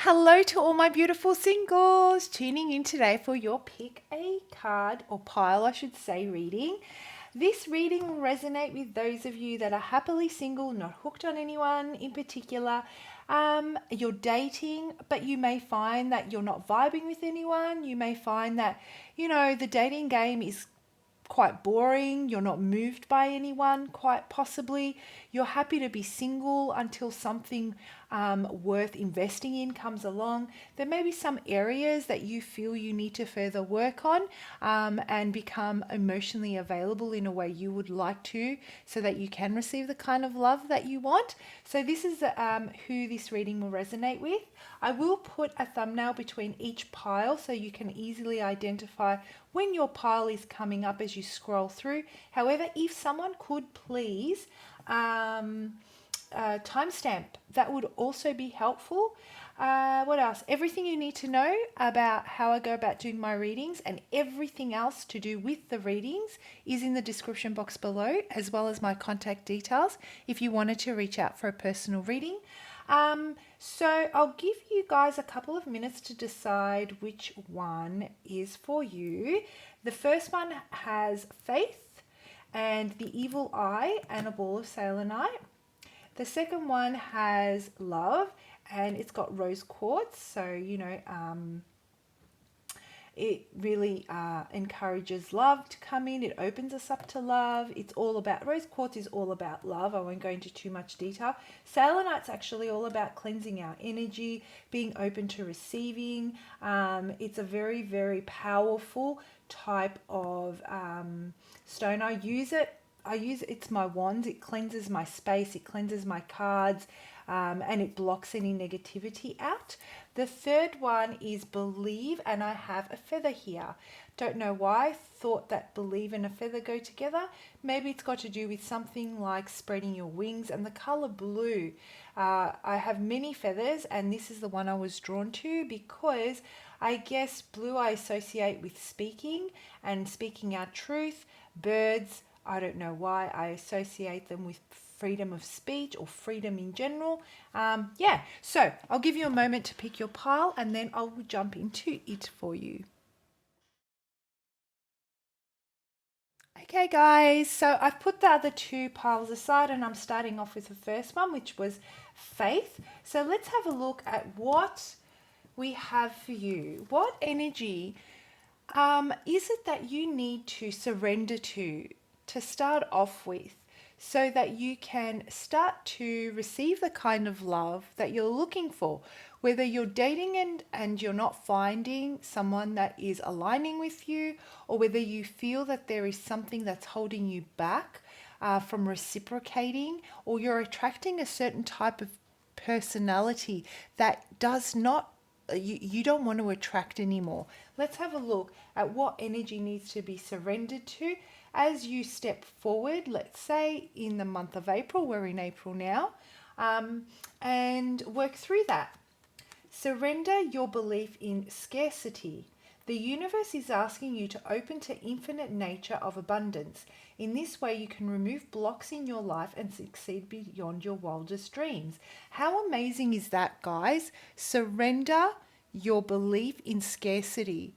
Hello to all my beautiful singles tuning in today for your pick a card or pile, I should say, reading. This reading will resonate with those of you that are happily single, not hooked on anyone in particular. You're dating, but you may find that you're not vibing with anyone. You may find that, the dating game is quite boring, you're not moved by anyone, quite possibly. You're happy to be single until something worth investing in comes along. There may be some areas that you feel you need to further work on and become emotionally available in a way you would like to so that you can receive the kind of love that you want. So, this is who this reading will resonate with. I will put a thumbnail between each pile so you can easily identify when your pile is coming up as you scroll through. However, if someone could please timestamp, that would also be helpful. What else? Everything you need to know about how I go about doing my readings and everything else to do with the readings is in the description box below, as well as my contact details if you wanted to reach out for a personal reading. So I'll give you guys a couple of minutes to decide which one is for you. The first one has faith and the evil eye and a ball of selenite. The second one has love and it's got rose quartz. So, it really encourages love to come in. It opens us up to love. It's all about, rose quartz is all about love. I won't go into too much detail. Selenite's actually all about cleansing our energy, being open to receiving. It's a very, very powerful type of stone. It's my wands. It cleanses my space. It cleanses my cards. And it blocks any negativity out. The third one is believe, and I have a feather here. Don't know why. Thought that believe and a feather go together. Maybe it's got to do with something like spreading your wings. And the color blue. I have many feathers, and this is the one I was drawn to because I guess blue I associate with speaking and speaking our truth. Birds, I don't know why I associate them with freedom of speech or freedom in general. So I'll give you a moment to pick your pile and then I'll jump into it for you. Okay, guys, so I've put the other two piles aside and I'm starting off with the first one, which was faith. So let's have a look at what we have for you. What energy is it that you need to surrender to start off with? So that you can start to receive the kind of love that you're looking for. Whether you're dating and you're not finding someone that is aligning with you, or whether you feel that there is something that's holding you back from reciprocating, or you're attracting a certain type of personality that does not you don't want to attract anymore. Let's have a look at what energy needs to be surrendered to as you step forward, let's say in the month of April, we're in April now, and work through that. Surrender your belief in scarcity. The universe is asking you to open to infinite nature of abundance. In this way, you can remove blocks in your life and succeed beyond your wildest dreams. How amazing is that, guys? Surrender your belief in scarcity.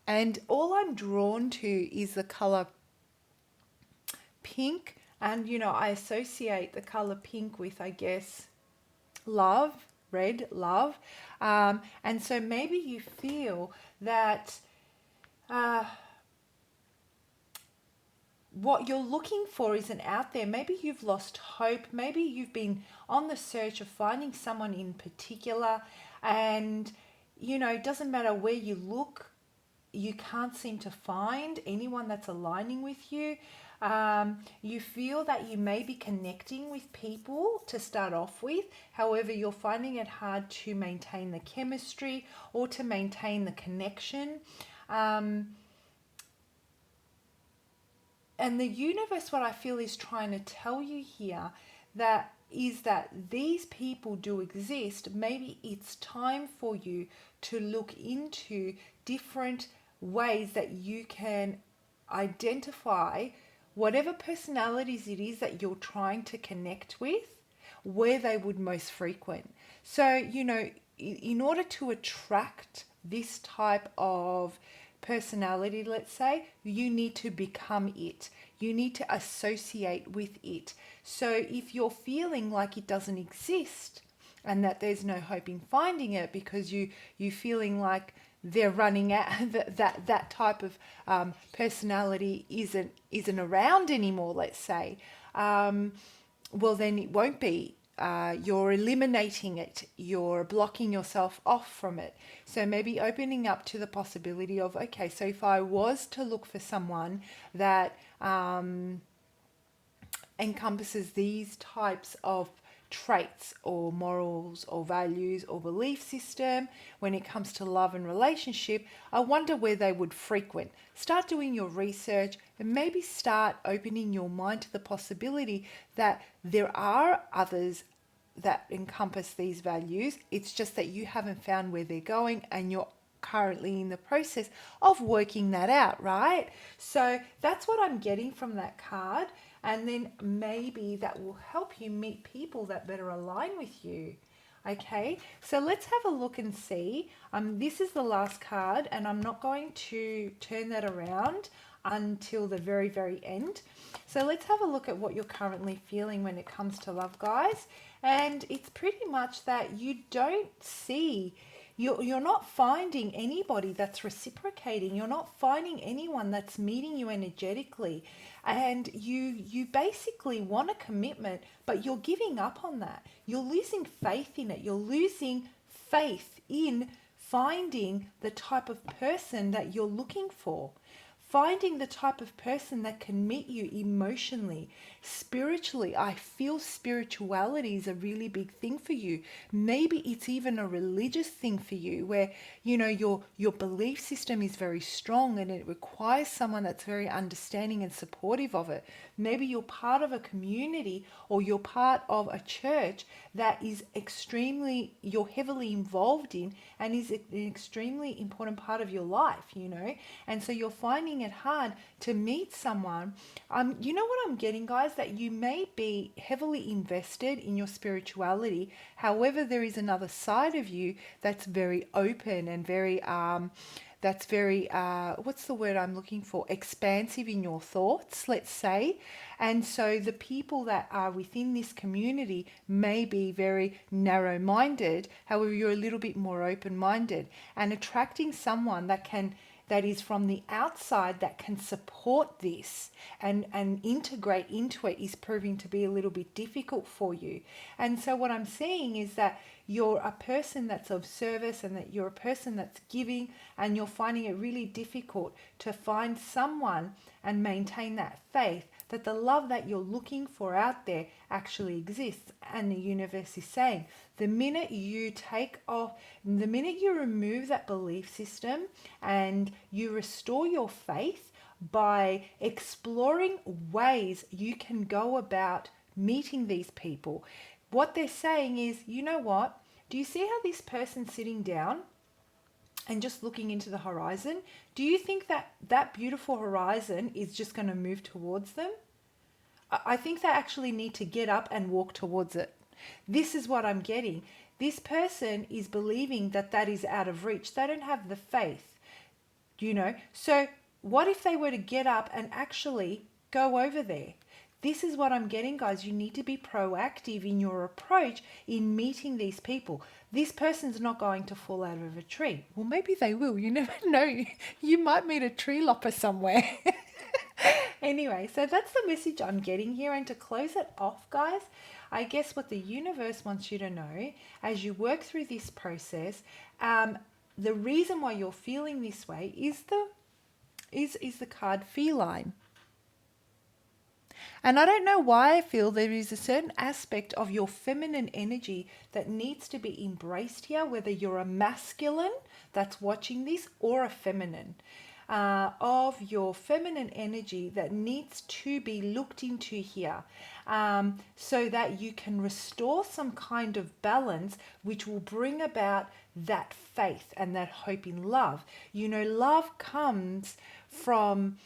And all I'm drawn to is the color pink, and I associate the color pink with, I guess, love, red love, and so maybe you feel that what you're looking for isn't out there. Maybe you've lost hope. Maybe you've been on the search of finding someone in particular, and it doesn't matter where you look, you can't seem to find anyone that's aligning with you. You feel that you may be connecting with people to start off with. However, you're finding it hard to maintain the chemistry or to maintain the connection. And the universe, what I feel is trying to tell you here that these people do exist. Maybe it's time for you to look into different ways that you can identify whatever personalities it is that you're trying to connect with, where they would most frequent. So, in order to attract this type of personality, let's say, you need to become it. You need to associate with it. So if you're feeling like it doesn't exist and that there's no hope in finding it because you feeling like they're running out, that type of personality isn't around anymore, let's say, well, then it won't be. You're eliminating it. You're blocking yourself off from it. So maybe opening up to the possibility of, okay, so if I was to look for someone that encompasses these types of traits or morals or values or belief system when it comes to love and relationship, I wonder where they would frequent. Start doing your research and maybe start opening your mind to the possibility that there are others that encompass these values. It's just that you haven't found where they're going and you're currently in the process of working that out, right? So that's what I'm getting from that card. And then maybe that will help you meet people that better align with you. Okay, so let's have a look and see. This is the last card, and I'm not going to turn that around until the very, very end. So let's have a look at what you're currently feeling when it comes to love, guys. And it's pretty much that you don't see, you're not finding anybody that's reciprocating. You're not finding anyone that's meeting you energetically. And you basically want a commitment, but you're giving up on that. You're losing faith in it. You're losing faith in finding the type of person that you're looking for. Finding the type of person that can meet you emotionally, spiritually. I feel spirituality is a really big thing for you. Maybe it's even a religious thing for you where, you know, your belief system is very strong and it requires someone that's very understanding and supportive of it. Maybe you're part of a community or you're part of a church that is you're heavily involved in and is an extremely important part of your life, you know. And so you're finding it hard to meet someone. You know what I'm getting, guys? That you may be heavily invested in your spirituality. However, there is another side of you that's very open and very what's the word I'm looking for? Expansive in your thoughts, let's say. And so the people that are within this community may be very narrow-minded. However, you're a little bit more open-minded, and attracting someone that is from the outside that can support this and integrate into it is proving to be a little bit difficult for you. And so what I'm seeing is that you're a person that's of service and that you're a person that's giving, and you're finding it really difficult to find someone and maintain that faith that the love that you're looking for out there actually exists. And the universe is saying, the minute you remove that belief system and you restore your faith by exploring ways you can go about meeting these people, what they're saying is, you know what? Do you see how this person's sitting down and just looking into the horizon? Do you think that that beautiful horizon is just going to move towards them? I think they actually need to get up and walk towards it. This is what I'm getting. This person is believing that that is out of reach. They don't have the faith, you know. So what if they were to get up and actually go over there? This is what I'm getting, guys. You need to be proactive in your approach in meeting these people. This person's not going to fall out of a tree. Well, maybe they will. You never know. You might meet a tree lopper somewhere. Anyway, so that's the message I'm getting here. And to close it off, guys, I guess what the universe wants you to know as you work through this process, the reason why you're feeling this way is the card feline. And I don't know why I feel there is a certain aspect of your feminine energy that needs to be embraced here, whether you're a masculine that's watching this or a feminine. Of your feminine energy that needs to be looked into here, so that you can restore some kind of balance which will bring about that faith and that hope in love. You know, love comes from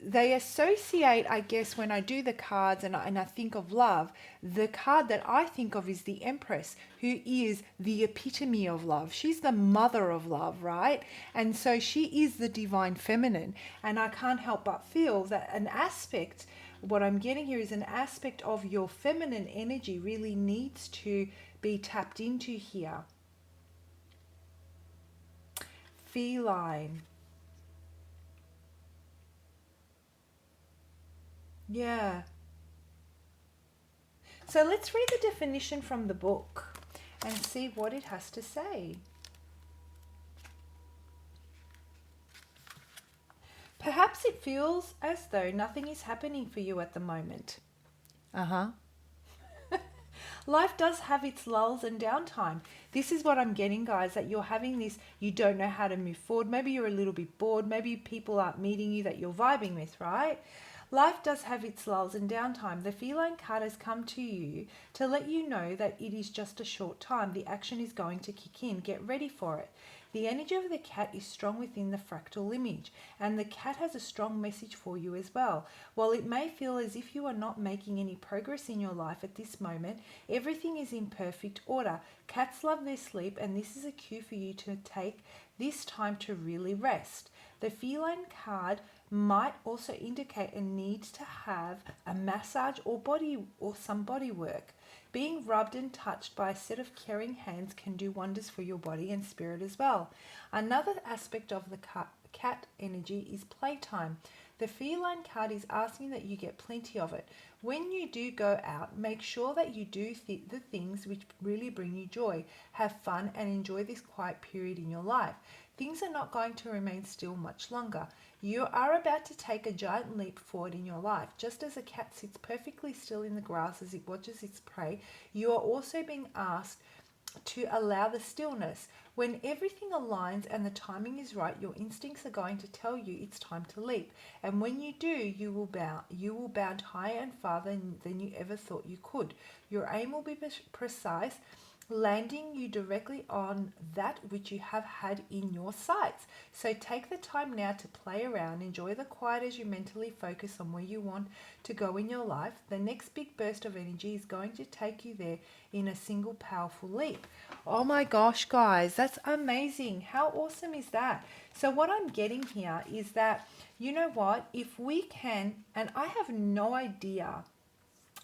they associate, I guess, when I do the cards and I think of love, the card that I think of is the Empress, who is the epitome of love. She's the mother of love, right? And so she is the divine feminine. And I can't help but feel that an aspect, what I'm getting here is an aspect of your feminine energy really needs to be tapped into here. Feline. Yeah. So let's read the definition from the book and see what it has to say. Perhaps it feels as though nothing is happening for you at the moment. Uh-huh. Life does have its lulls and downtime. This is what I'm getting, guys, that you're having this, you don't know how to move forward. Maybe you're a little bit bored. Maybe people aren't meeting you that you're vibing with, right? Life does have its lulls and downtime. The feline card has come to you to let you know that it is just a short time. The action is going to kick in. Get ready for it. The energy of the cat is strong within the fractal image, and the cat has a strong message for you as well. While it may feel as if you are not making any progress in your life at this moment, everything is in perfect order. Cats love their sleep, and this is a cue for you to take this time to really rest. The feline card might also indicate a need to have a massage or some body work. Being rubbed and touched by a set of caring hands can do wonders for your body and spirit as well. Another aspect of the cat energy is playtime. The feline card is asking that you get plenty of it. When you do go out, make sure that you do the things which really bring you joy. Have fun and enjoy this quiet period in your life. Things are not going to remain still much longer. You are about to take a giant leap forward in your life. Just as a cat sits perfectly still in the grass as it watches its prey, you are also being asked to allow the stillness. When everything aligns and the timing is right, your instincts are going to tell you it's time to leap. And when you do, you will bound higher and farther than you ever thought you could. Your aim will be precise, landing you directly on that which you have had in your sights. So take the time now to play around, enjoy the quiet as you mentally focus on where you want to go in your life. The next big burst of energy is going to take you there in a single powerful leap. Oh my gosh, guys, that's amazing. How awesome is that? So what I'm getting here is that, you know what, if we can, and I have no idea,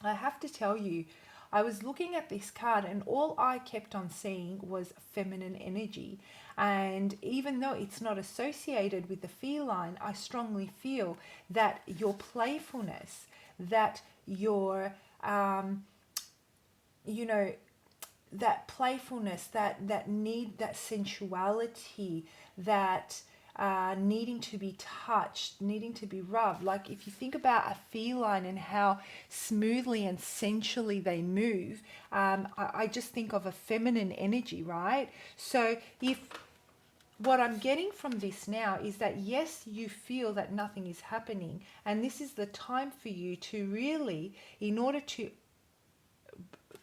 I have to tell you, I was looking at this card and all I kept on seeing was feminine energy. And even though it's not associated with the feline, I strongly feel that your playfulness, that your, you know, that playfulness, that need, that sensuality, that needing to be touched, needing to be rubbed. Like if you think about a feline and how smoothly and sensually they move, I just think of a feminine energy, right? So if what I'm getting from this now is that yes, you feel that nothing is happening, and this is the time for you to really, in order to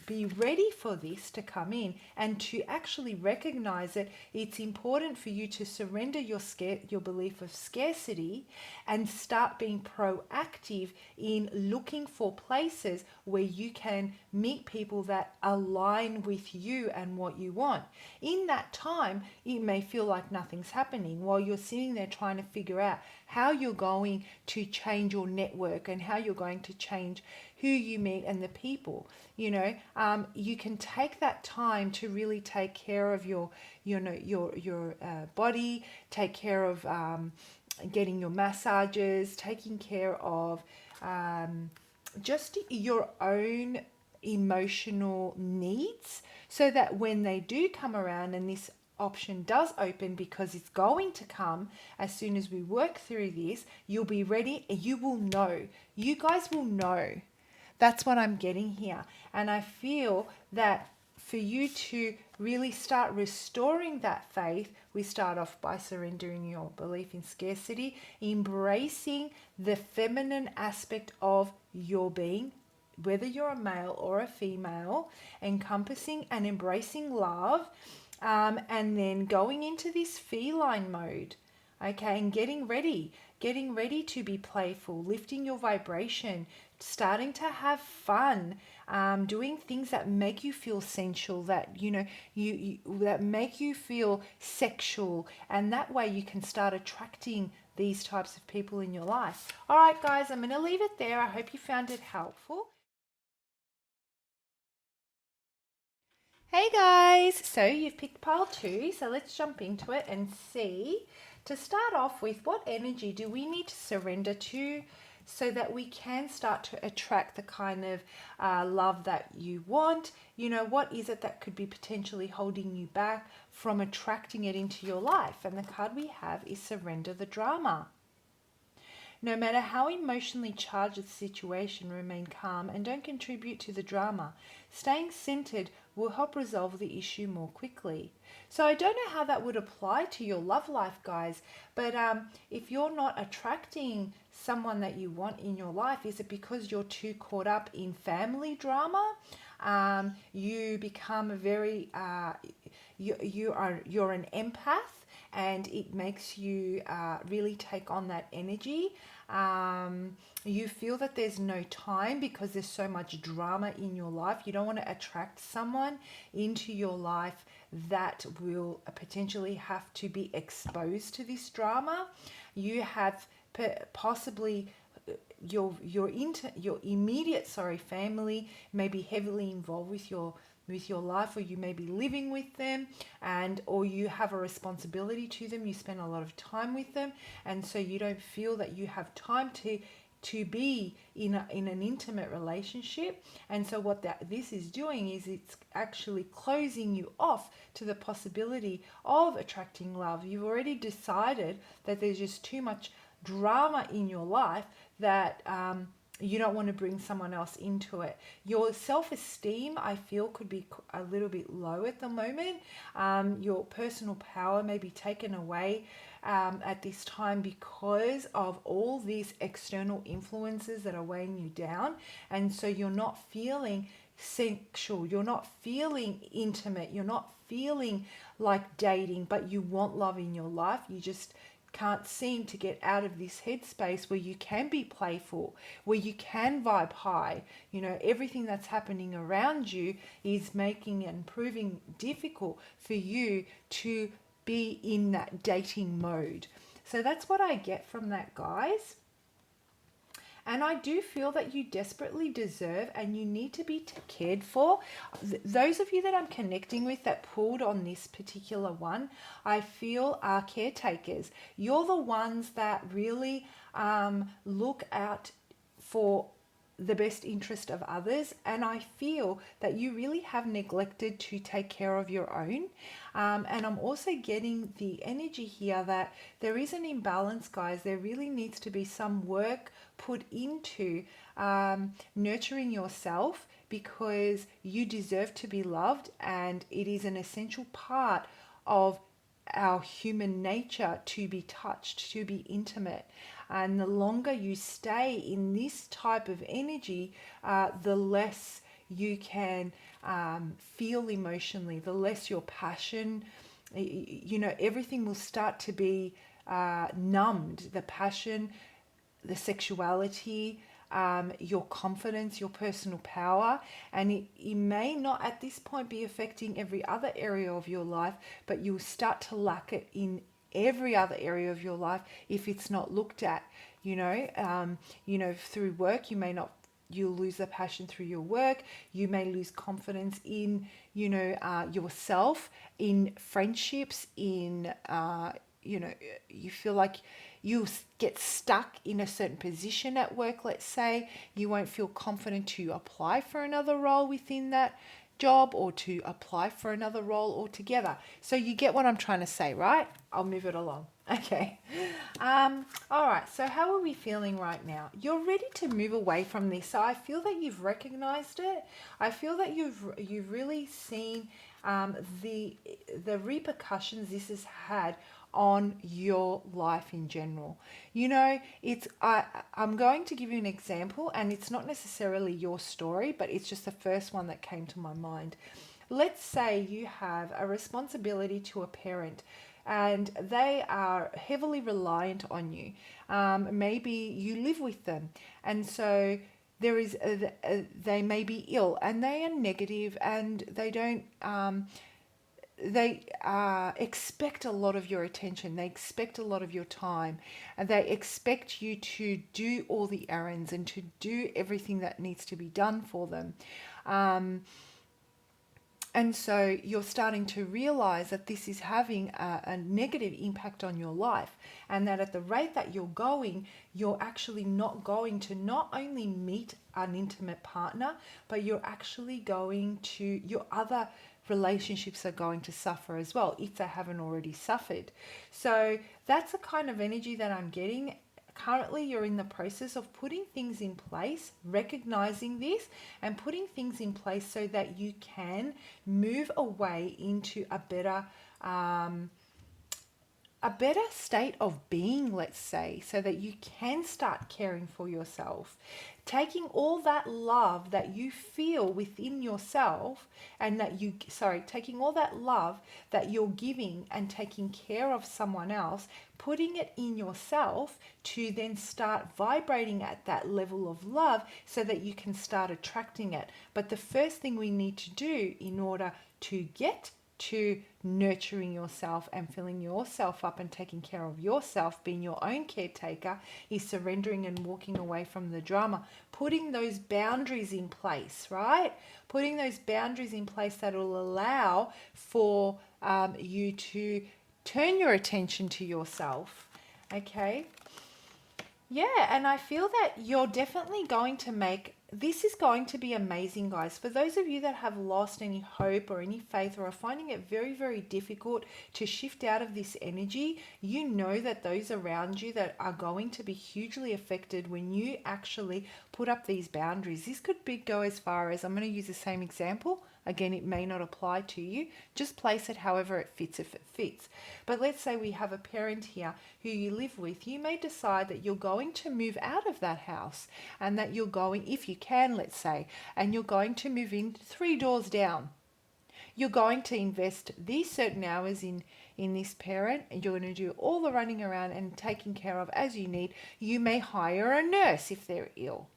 be ready for this to come in and to actually recognize it, it's important for you to surrender your belief of scarcity and start being proactive in looking for places where you can meet people that align with you and what you want. In that time, it may feel like nothing's happening while you're sitting there trying to figure out how you're going to change your network and how you're going to change who you meet and the people. You know, you can take that time to really take care of your body, take care of getting your massages, taking care of just your own emotional needs, so that when they do come around and this option does open, because it's going to come as soon as we work through this, you'll be ready and you will know. You guys will know. That's what I'm getting here. And I feel that for you to really start restoring that faith, we start off by surrendering your belief in scarcity, embracing the feminine aspect of your being, whether you're a male or a female, encompassing and embracing love, and then going into this feline mode. Okay, and getting ready. getting ready to be playful, lifting your vibration, starting to have fun, doing things that make you feel sensual, that you that make you feel sexual, and that way you can start attracting these types of people in your life. All right, guys, I'm going to leave it there. I hope you found it helpful. Hey guys, so you've picked pile 2, so let's jump into it and see. To start off with, what energy do we need to surrender to so that we can start to attract the kind of love that you want? What is it that could be potentially holding you back from attracting it into your life? And the card we have is Surrender the Drama. No matter how emotionally charged the situation, remain calm and don't contribute to the drama. Staying centered will help resolve the issue more quickly. So I don't know how that would apply to your love life, guys, but if you're not attracting someone that you want in your life, is it because you're too caught up in family drama? You become a very you're an empath, and it makes you really take on that energy. You feel that there's no time because there's so much drama in your life. You don't want to attract someone into your life that will potentially have to be exposed to this drama. You have possibly your immediate family may be heavily involved with your life, or you may be living with them, and or you have a responsibility to them. You spend a lot of time with them, and so you don't feel that you have time to be in an intimate relationship. And so what this is doing is it's actually closing you off to the possibility of attracting love. You've already decided that there's just too much drama in your life that you don't want to bring someone else into it. Your self-esteem, I feel, could be a little bit low at the moment. Your personal power may be taken away at this time because of all these external influences that are weighing you down. And so you're not feeling sexual, you're not feeling intimate, you're not feeling like dating, but you want love in your life. You just can't seem to get out of this headspace where you can be playful, where you can vibe high. Everything that's happening around you is making and proving difficult for you to be in that dating mode. So that's what I get from that, guys. And I do feel that you desperately deserve and you need to be cared for. Those of you that I'm connecting with that pulled on this particular one, I feel are caretakers. You're the ones that really look out for the best interest of others, and I feel that you really have neglected to take care of your own. And I'm also getting the energy here that there is an imbalance, guys. There really needs to be some work put into nurturing yourself, because you deserve to be loved, and it is an essential part of our human nature to be touched, to be intimate. And the longer you stay in this type of energy, the less you can feel emotionally, the less your passion, everything will start to be numbed. The passion, the sexuality, your confidence, your personal power. And it may not at this point be affecting every other area of your life, but you'll start to lack it in every other area of your life if it's not looked at. Through work, you'll lose the passion through your work. You may lose confidence in yourself, in friendships, in you feel like you get stuck in a certain position at work. Let's say you won't feel confident to apply for another role within that job, or to apply for another role altogether. So you get what I'm trying to say, right? I'll move it along. Okay. All right. So how are we feeling right now? You're ready to move away from this. So I feel that you've recognized it. I feel that you've really seen the repercussions this has had on your life in general. I'm going to give you an example, and it's not necessarily your story, but it's just the first one that came to my mind. Let's say you have a responsibility to a parent, and they are heavily reliant on you. Maybe you live with them, and so there is they may be ill and they are negative and they don't they expect a lot of your attention. They expect a lot of your time, and they expect you to do all the errands and to do everything that needs to be done for them. Um, and so you're starting to realize that this is having a negative impact on your life, and that at the rate that you're going, you're actually not going to not only meet an intimate partner, but you're actually going to, your other relationships are going to suffer as well if they haven't already suffered. So that's the kind of energy that I'm getting. Currently, you're in the process of putting things in place, recognizing this, and putting things in place so that you can move away into a better state of being, let's say, so that you can start caring for yourself. Taking all that love that you feel within yourself, and that you, sorry, taking all that love that you're giving and taking care of someone else, putting it in yourself to then start vibrating at that level of love so that you can start attracting it. But the first thing we need to do in order to get to nurturing yourself and filling yourself up and taking care of yourself, being your own caretaker, is surrendering and walking away from the drama, putting those boundaries in place, right? Putting those boundaries in place that will allow for you to turn your attention to yourself. Okay. Yeah, and I feel that you're definitely going to make, this is going to be amazing, guys. For those of you that have lost any hope or any faith or are finding it very, very difficult to shift out of this energy, you know that those around you that are going to be hugely affected when you actually put up these boundaries. This could go as far as, I'm going to use the same example. Again, it may not apply to you. Just place it however it fits, if it fits. But let's say we have a parent here who you live with. You may decide that you're going to move out of that house, and that you're going, if you can, let's say, and you're going to move in 3 doors down. You're going to invest these certain hours in this parent, and you're going to do all the running around and taking care of as you need. You may hire a nurse if they're ill,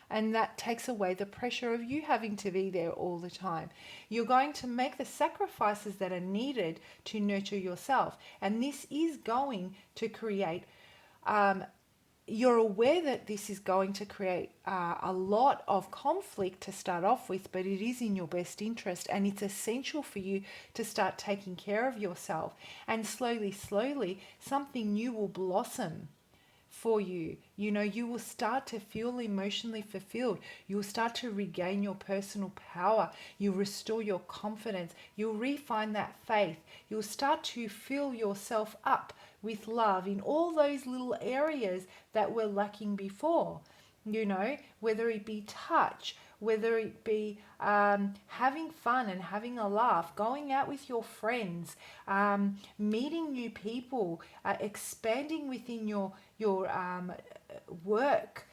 and that takes away the pressure of you having to be there all the time. You're going to make the sacrifices that are needed to nurture yourself, and this is going to create, you're aware that this is going to create a lot of conflict to start off with, but it is in your best interest, and it's essential for you to start taking care of yourself, and slowly, slowly, something new will blossom for you. You know, you will start to feel emotionally fulfilled. You will start to regain your personal power. You'll restore your confidence. You'll refine that faith. You'll start to fill yourself up with love in all those little areas that were lacking before. You know, whether it be touch, whether it be having fun and having a laugh, going out with your friends, meeting new people, expanding within your work,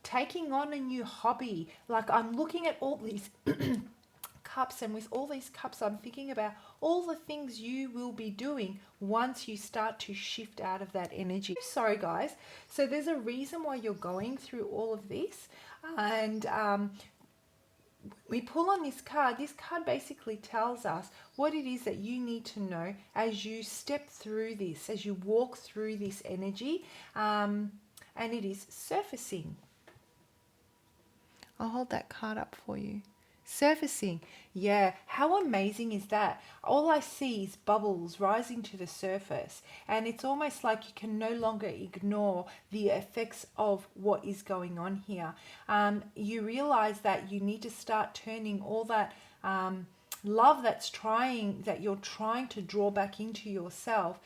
taking on a new hobby. Like, I'm looking at all these cups, and with all these cups I'm thinking about all the things you will be doing once you start to shift out of that energy. Sorry guys, so there's a reason why you're going through all of this, and we pull on this card. This card basically tells us what it is that you need to know as you step through this, as you walk through this energy, and it is surfacing. I'll hold that card up for you. Surfacing. Yeah, how amazing is that? All I see is bubbles rising to the surface, and it's almost like you can no longer ignore the effects of what is going on here. You realize that you need to start turning all that love that you're trying to draw back into yourself.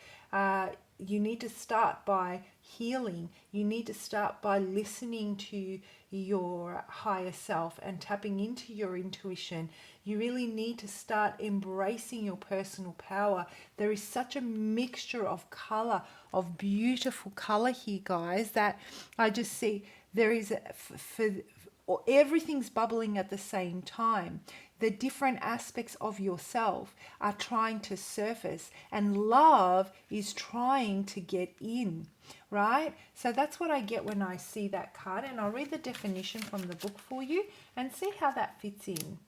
You need to start by healing. You need to start by listening to your higher self and tapping into your intuition. You really need to start embracing your personal power. There is such a mixture of color, of beautiful color here, guys, that I just see there is or everything's bubbling at the same time. The different aspects of yourself are trying to surface, and love is trying to get in, right? So that's what I get when I see that card, and I'll read the definition from the book for you and see how that fits in.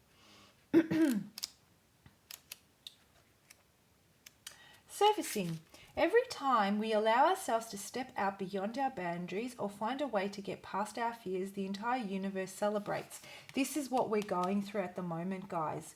Surfacing. Every time we allow ourselves to step out beyond our boundaries or find a way to get past our fears, the entire universe celebrates. This is what we're going through at the moment, guys.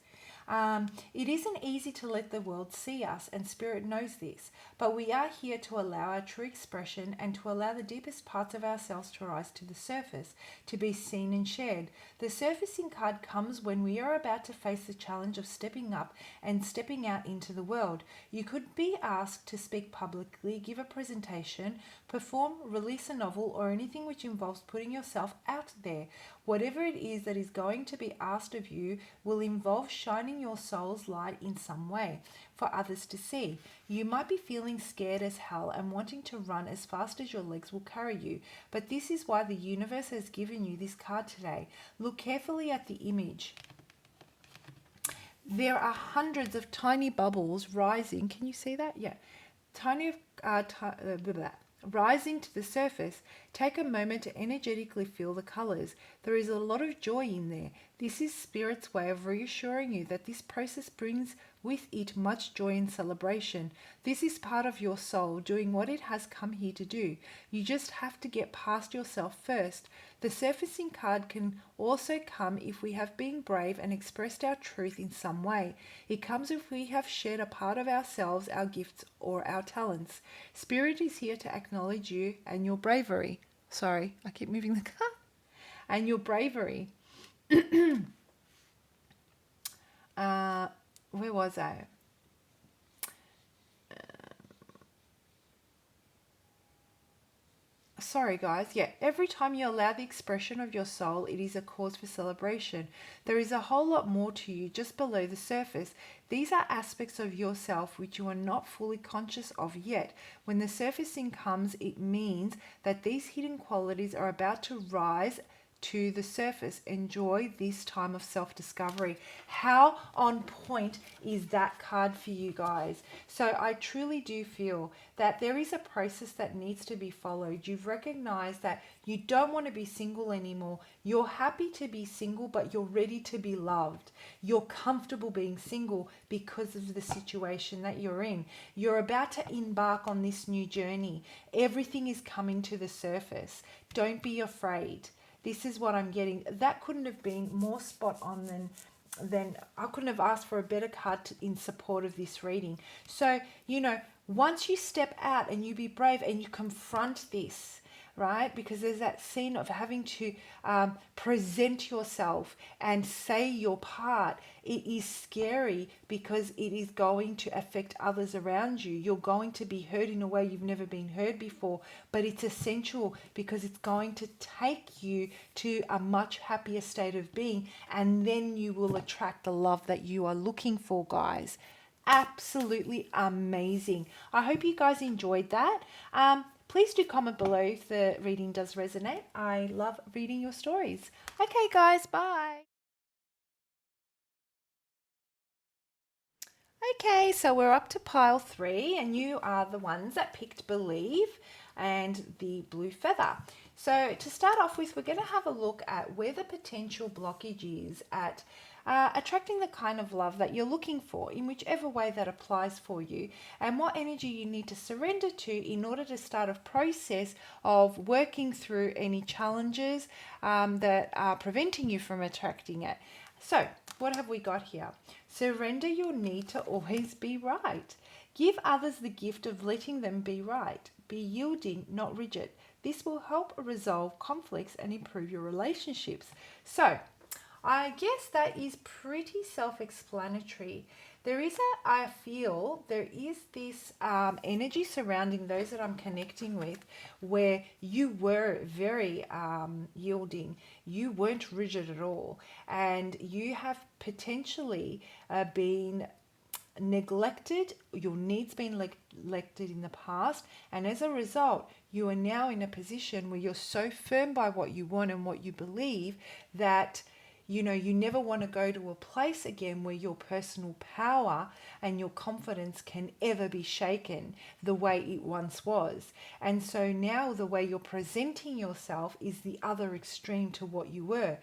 It isn't easy to let the world see us, and Spirit knows this, but we are here to allow our true expression and to allow the deepest parts of ourselves to rise to the surface, to be seen and shared. The surfacing card comes when we are about to face the challenge of stepping up and stepping out into the world. You could be asked to speak publicly, give a presentation, perform, release a novel, or anything which involves putting yourself out there. Whatever it is that is going to be asked of you will involve shining your soul's light in some way for others to see. You might be feeling scared as hell and wanting to run as fast as your legs will carry you, but this is why the universe has given you this card today. Look carefully at the image. There are hundreds of tiny bubbles rising. Can you see that? Yeah. Rising to the surface. Take a moment to energetically feel the colors. There is a lot of joy in there. This is Spirit's way of reassuring you that this process brings with it much joy and celebration. This is part of your soul doing what it has come here to do. You just have to get past yourself first. The surfacing card can also come if we have been brave and expressed our truth in some way. It comes if we have shared a part of ourselves, our gifts, or our talents. Spirit is here to acknowledge you and your bravery. Sorry, I keep moving the card. And your bravery. Where was I? Sorry guys, yeah, every time you allow the expression of your soul, it is a cause for celebration. There is a whole lot more to you just below the surface. These are aspects of yourself which you are not fully conscious of yet. When the surfacing comes, it means that these hidden qualities are about to rise to the surface. Enjoy this time of self-discovery. How on point is that card for you guys? So I truly do feel that there is a process that needs to be followed. You've recognized that you don't want to be single anymore. You're happy to be single, but you're ready to be loved. You're comfortable being single because of the situation that you're in. You're about to embark on this new journey. Everything is coming to the surface. Don't be afraid. This is what I'm getting. That couldn't have been more spot on than I couldn't have asked for a better card in support of this reading. So, once you step out and you be brave and you confront this, right? Because there's that scene of having to present yourself and say your part. It is scary because it is going to affect others around you. You're going to be heard in a way you've never been heard before, but it's essential because it's going to take you to a much happier state of being, and then you will attract the love that you are looking for, guys. Absolutely amazing. I hope you guys enjoyed that. Please do comment below if the reading does resonate. I love reading your stories. Okay, guys, bye. Okay, so we're up to pile 3, and you are the ones that picked Believe and the blue feather. So to start off with, we're going to have a look at where the potential blockage is at attracting the kind of love that you're looking for in whichever way that applies for you, and what energy you need to surrender to in order to start a process of working through any challenges that are preventing you from attracting it. So what have we got here? Surrender your need to always be right. Give others the gift of letting them be right. Be yielding, not rigid. This will help resolve conflicts and improve your relationships. So I guess that is pretty self-explanatory. I feel there is this energy surrounding those that I'm connecting with where you were very yielding. You weren't rigid at all. And you have potentially been neglected, your needs been neglected in the past, and as a result, you are now in a position where you're so firm by what you want and what you believe that you never want to go to a place again where your personal power and your confidence can ever be shaken the way it once was. And so now the way you're presenting yourself is the other extreme to what you were.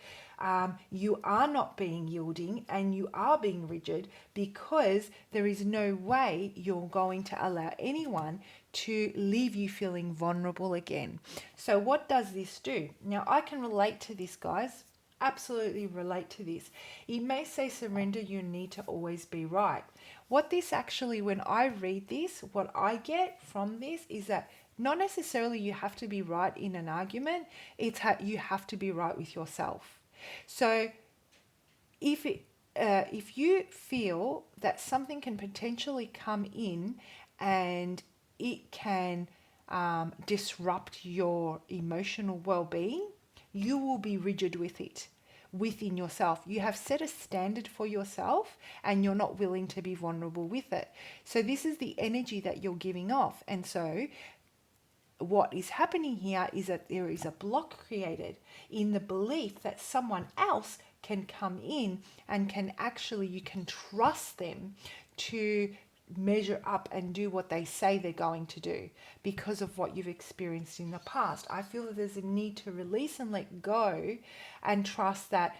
You are not being yielding and you are being rigid because there is no way you're going to allow anyone to leave you feeling vulnerable again. So what does this do? Now I can relate to this, guys. Absolutely relate to this. It may say surrender your need to always be right. What this actually, when I read this, what I get from this is that not necessarily you have to be right in an argument, you have to be right with yourself. So if you feel that something can potentially come in and it can disrupt your emotional well-being, you will be rigid with it within yourself. You have set a standard for yourself and you're not willing to be vulnerable with it. So this is the energy that you're giving off. And so what is happening here is that there is a block created in the belief that someone else can come in and you can trust them to measure up and do what they say they're going to do because of what you've experienced in the past. I feel that there's a need to release and let go and trust that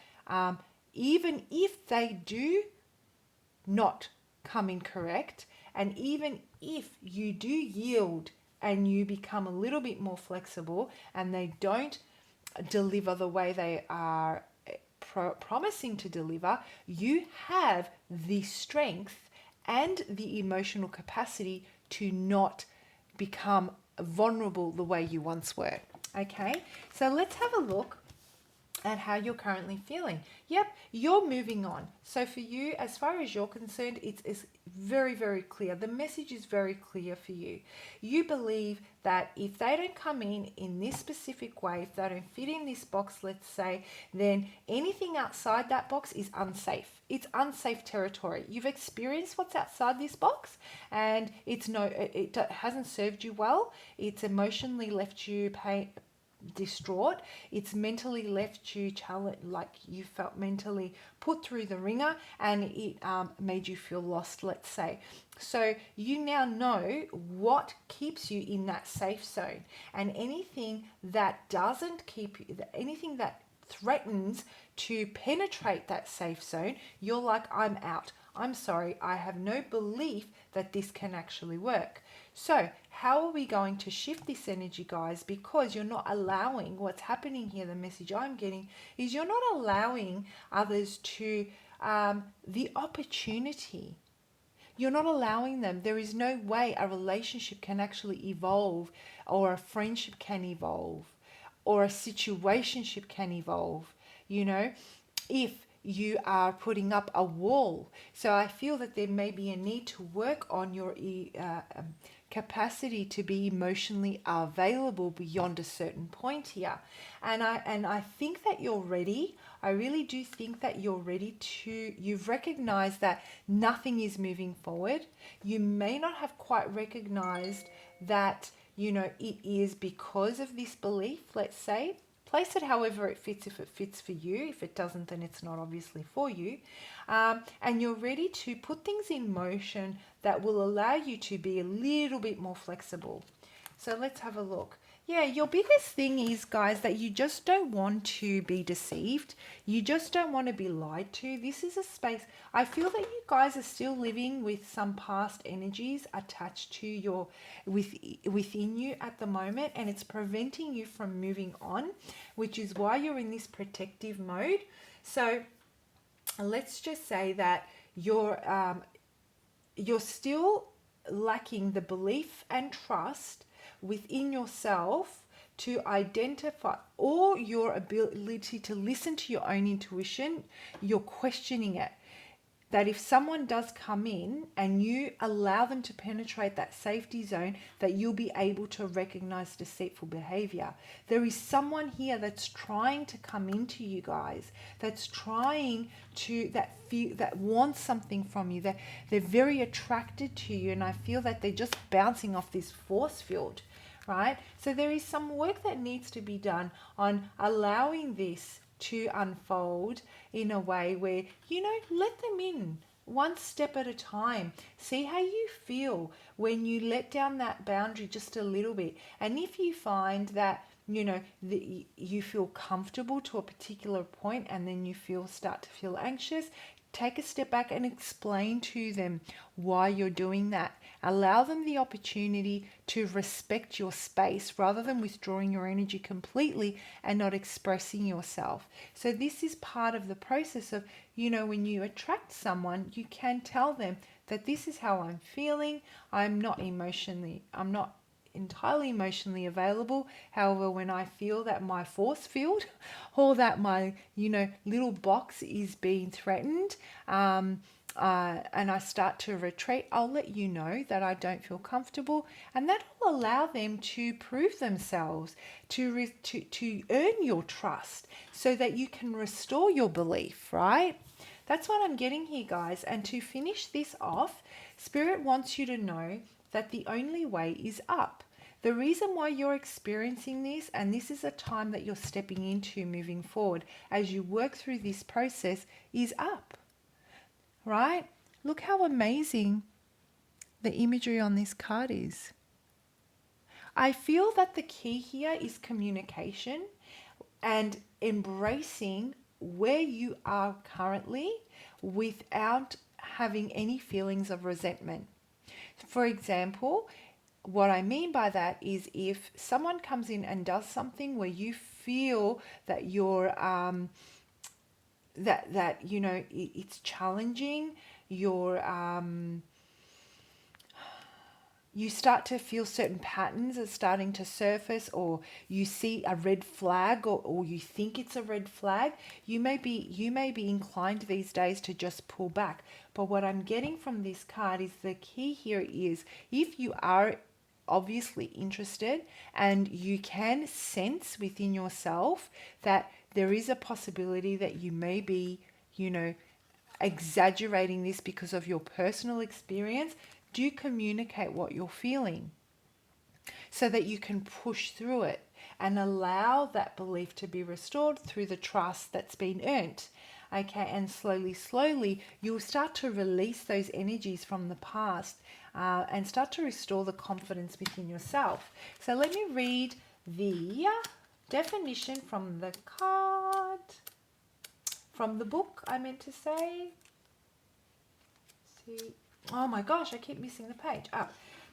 even if they do not come in correct, and even if you do yield and you become a little bit more flexible and they don't deliver the way they are promising to deliver, you have the strength and the emotional capacity to not become vulnerable the way you once were. Okay, so let's have a look at how you're currently feeling. Yep, you're moving on. So for you, as far as you're concerned, it's very, very clear. The message is very clear for you. You believe that if they don't come in this specific way, if they don't fit in this box, let's say, then anything outside that box is unsafe. It's unsafe territory. You've experienced what's outside this box and it hasn't served you well. It's emotionally left you distraught. It's mentally left you challenged, like you felt mentally put through the ringer, and it made you feel lost, let's say. So you now know what keeps you in that safe zone, and anything that doesn't keep you, anything that threatens to penetrate that safe zone, you're like, I'm out. I'm sorry, I have no belief that this can actually work. So how are we going to shift this energy, guys? Because you're not allowing what's happening here. The message I'm getting is you're not allowing others to the opportunity. You're not allowing them. There is no way a relationship can actually evolve, or a friendship can evolve, or a situationship can evolve, if you are putting up a wall. So I feel that there may be a need to work on your capacity to be emotionally available beyond a certain point here. And I think that you're ready. I really do think that you're ready you've recognized that nothing is moving forward. You may not have quite recognized that, it is because of this belief, let's say. Place it however it fits. If it fits for you, if it doesn't, then it's not obviously for you. And you're ready to put things in motion that will allow you to be a little bit more flexible. So let's have a look. Yeah, your biggest thing is, guys, that you just don't want to be deceived. You just don't want to be lied to. This is a space. I feel that you guys are still living with some past energies attached to within you at the moment, and it's preventing you from moving on, which is why you're in this protective mode. So let's just say that you're still lacking the belief and trust within yourself to identify, or your ability to listen to your own intuition. You're questioning it. that if someone does come in and you allow them to penetrate that safety zone, that you'll be able to recognize deceitful behavior. There is someone here that's trying to come into you guys, that's trying to, that wants something from you, that they're very attracted to you, and I feel that they're just bouncing off this force field, right? So there is some work that needs to be done on allowing this to unfold in a way where, let them in one step at a time. See how you feel when you let down that boundary just a little bit. And if you find that, that you feel comfortable to a particular point and then you start to feel anxious, take a step back and explain to them why you're doing that. Allow them the opportunity to respect your space rather than withdrawing your energy completely and not expressing yourself. So this is part of the process of, when you attract someone, you can tell them that this is how I'm feeling. I'm not entirely emotionally available. However, when I feel that my force field or that my, little box is being threatened, and I start to retreat, I'll let you know that I don't feel comfortable, and that will allow them to prove themselves, to earn your trust so that you can restore your belief, right? That's what I'm getting here, guys. And to finish this off, Spirit wants you to know that the only way is up. The reason why you're experiencing this, and this is a time that you're stepping into moving forward as you work through this process, is up, right? Look how amazing the imagery on this card is. I feel that the key here is communication and embracing where you are currently without having any feelings of resentment. For example, what I mean by that is if someone comes in and does something where you feel that you're it's challenging, you start to feel certain patterns are starting to surface, or you see a red flag, or you think it's a red flag, you may be inclined these days to just pull back. But what I'm getting from this card is the key here is, if you are obviously interested and you can sense within yourself that there is a possibility that you may be, exaggerating this because of your personal experience, do communicate what you're feeling so that you can push through it and allow that belief to be restored through the trust that's been earned. Okay, and slowly, you'll start to release those energies from the past and start to restore the confidence within yourself. So let me read the definition from the card, from the book, I meant to say. See. Oh my gosh, I keep missing the page.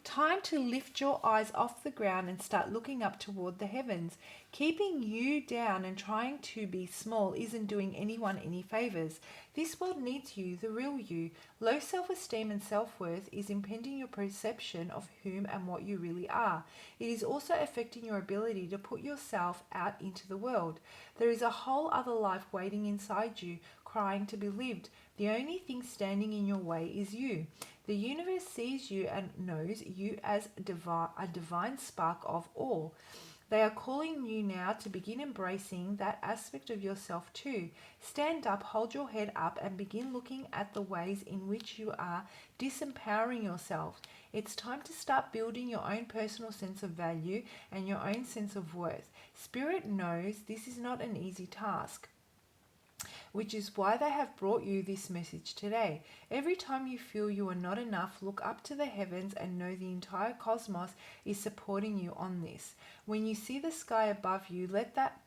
Time to lift your eyes off the ground and start looking up toward the heavens. Keeping you down and trying to be small isn't doing anyone any favors. This world needs you, the real you. Low self-esteem and self-worth is impeding your perception of whom and what you really are. It is also affecting your ability to put yourself out into the world. There is a whole other life waiting inside you, crying to be lived. The only thing standing in your way is you. The universe sees you and knows you as a divine spark of awe. They are calling you now to begin embracing that aspect of yourself too. Stand up, hold your head up, and begin looking at the ways in which you are disempowering yourself. It's time to start building your own personal sense of value and your own sense of worth. Spirit knows this is not an easy task, which is why they have brought you this message today. Every time you feel you are not enough, look up to the heavens and know the entire cosmos is supporting you on this. When you see the sky above you, let that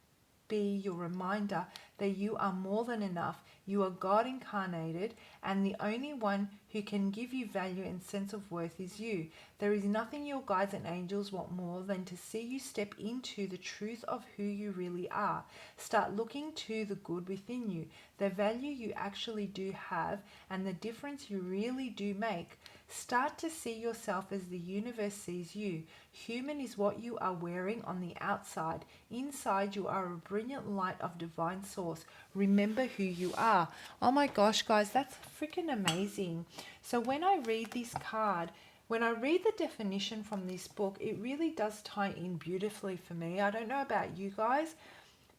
be your reminder that you are more than enough. You are God incarnated, and the only one who can give you value and sense of worth is you. There is nothing your guides and angels want more than to see you step into the truth of who you really are. Start looking to the good within you, the value you actually do have, and the difference you really do make. Start to see yourself as the universe sees you. Human is what you are wearing on the outside. Inside, you are a brilliant light of divine source. Remember who you are. Oh my gosh, guys, that's freaking amazing. So when I read this card, when I read the definition from this book, it really does tie in beautifully for me. I don't know about you guys,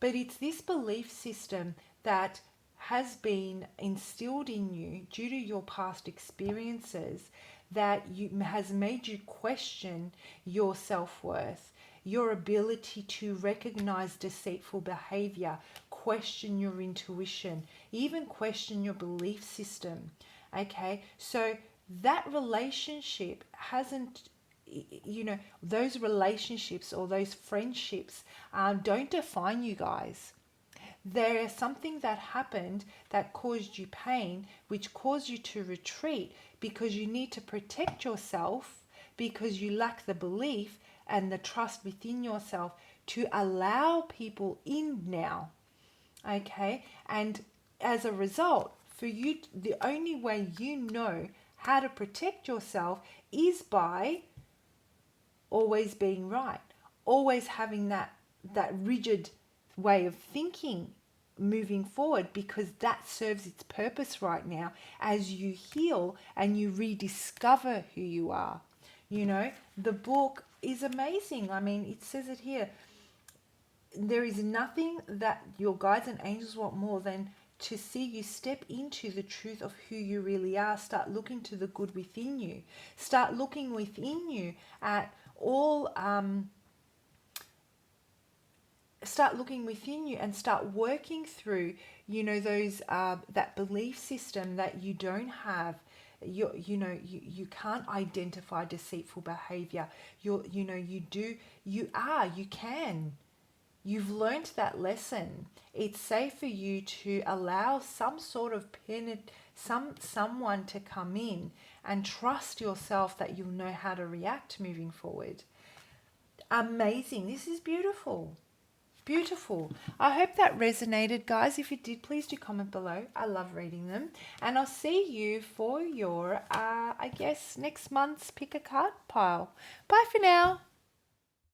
but it's this belief system that has been instilled in you due to your past experiences that has made you question your self-worth, your ability to recognize deceitful behavior, question your intuition, even question your belief system. Okay, so that relationship hasn't, those relationships or those friendships don't define you guys. There is something that happened that caused you pain, which caused you to retreat because you need to protect yourself, because you lack the belief and the trust within yourself to allow people in now. Okay, and as a result, for you, the only way you know how to protect yourself is by always being right, always having that rigid way of thinking moving forward, because that serves its purpose right now as you heal and you rediscover who you are. The book is amazing. I mean, it says it here. There is nothing that your guides and angels want more than to see you step into the truth of who you really are. Start looking to the good within you. Start looking within you at all. Start looking within you and start working through, those that belief system that you don't have. You can't identify deceitful behavior. You can. You've learned that lesson. It's safe for you to allow some sort of someone to come in and trust yourself that you'll know how to react moving forward. Amazing. This is beautiful. Beautiful. I hope that resonated, guys. If it did, please do comment below. I love reading them. And I'll see you for your, I guess, next month's pick a card pile. Bye for now.